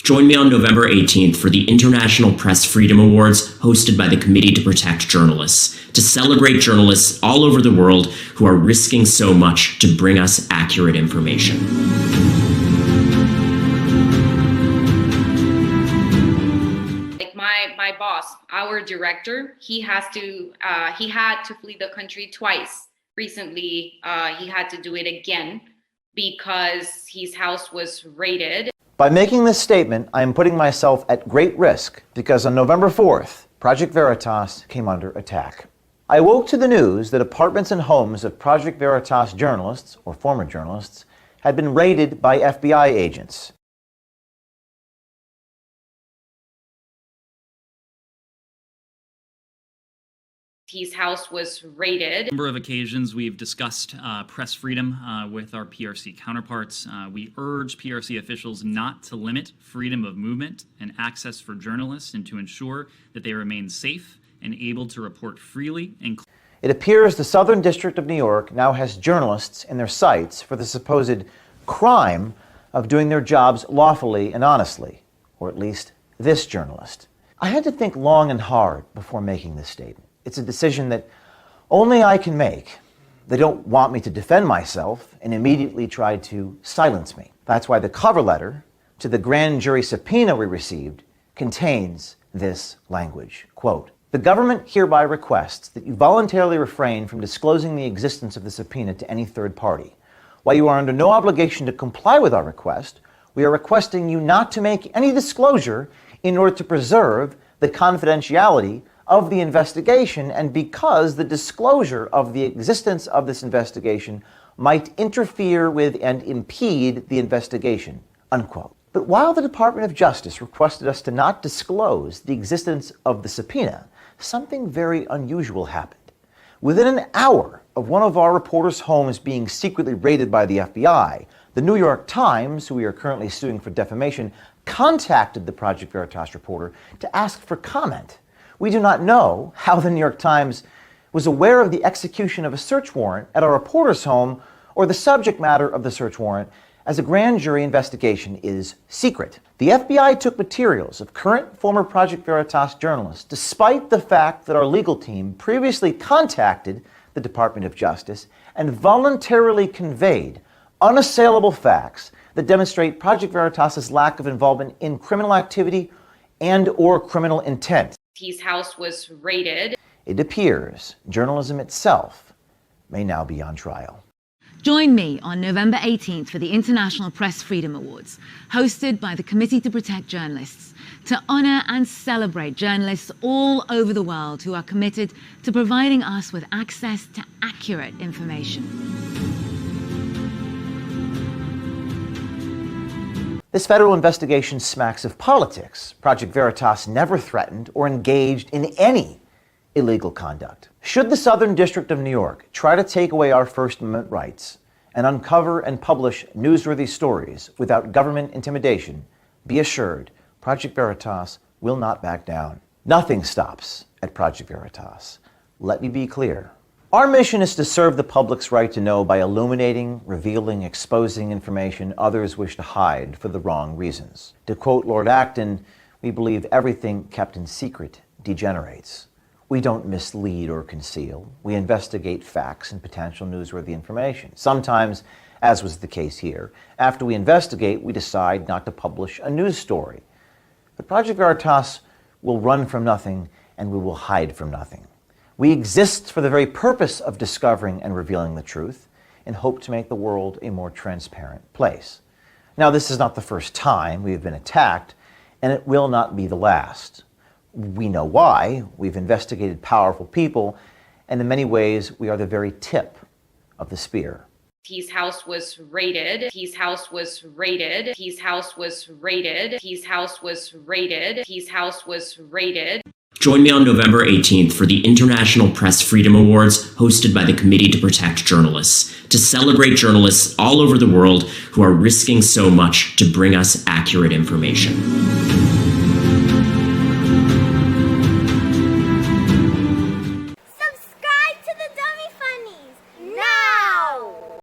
Join me on November 18th for the International Press Freedom Awards hosted by the Committee to Protect Journalists to celebrate journalists all over the world who are risking so much to bring us accurate information. My boss, our director, he had to flee the country twice. Recently, he had to do it again because his house was raided. By making this statement, I am putting myself at great risk because on November 4th, Project Veritas came under attack. I awoke to the news that apartments and homes of Project Veritas journalists, or former journalists, had been raided by FBI agents. His house was raided. On a number of occasions, we've discussed press freedom with our PRC counterparts. We urge PRC officials not to limit freedom of movement and access for journalists and to ensure that they remain safe and able to report freely. It appears the Southern District of New York now has journalists in their sights for the supposed crime of doing their jobs lawfully and honestly, or at least this journalist. I had to think long and hard before making this statement. It's a decision that only I can make. They don't want me to defend myself and immediately try to silence me. That's why the cover letter to the grand jury subpoena we received contains this language. Quote, "The government hereby requests that you voluntarily refrain from disclosing the existence of the subpoena to any third party. While you are under no obligation to comply with our request, we are requesting you not to make any disclosure in order to preserve the confidentiality of the investigation and because the disclosure of the existence of this investigation might interfere with and impede the investigation," unquote. But while the Department of Justice requested us to not disclose the existence of the subpoena, something very unusual happened. Within an hour of one of our reporters' homes being secretly raided by the FBI, the New York Times, who we are currently suing for defamation, contacted the Project Veritas reporter to ask for comment. We do not know how the New York Times was aware of the execution of a search warrant at our reporter's home or the subject matter of the search warrant, as a grand jury investigation is secret. The FBI took materials of current former Project Veritas journalists, despite the fact that our legal team previously contacted the Department of Justice and voluntarily conveyed unassailable facts that demonstrate Project Veritas's lack of involvement in criminal activity and or criminal intent. His house was raided. It appears journalism itself may now be on trial. Join me on November 18th for the International Press Freedom Awards, hosted by the Committee to Protect Journalists, to honor and celebrate journalists all over the world who are committed to providing us with access to accurate information. This federal investigation smacks of politics. Project Veritas never threatened or engaged in any illegal conduct. Should the Southern District of New York try to take away our First Amendment rights and uncover and publish newsworthy stories without government intimidation, be assured Project Veritas will not back down. Nothing stops at Project Veritas. Let me be clear. Our mission is to serve the public's right to know by illuminating, revealing, exposing information others wish to hide for the wrong reasons. To quote Lord Acton, we believe everything kept in secret degenerates. We don't mislead or conceal. We investigate facts and potential newsworthy information. Sometimes, as was the case here, after we investigate, we decide not to publish a news story. But Project Veritas will run from nothing and we will hide from nothing. We exist for the very purpose of discovering and revealing the truth and hope to make the world a more transparent place. Now, this is not the first time we have been attacked, and it will not be the last. We know why. We've investigated powerful people, and in many ways, we are the very tip of the spear. His house was raided. His house was raided. His house was raided. His house was raided. His house was raided. Join me on November 18th for the International Press Freedom Awards hosted by the Committee to Protect Journalists to celebrate journalists all over the world who are risking so much to bring us accurate information.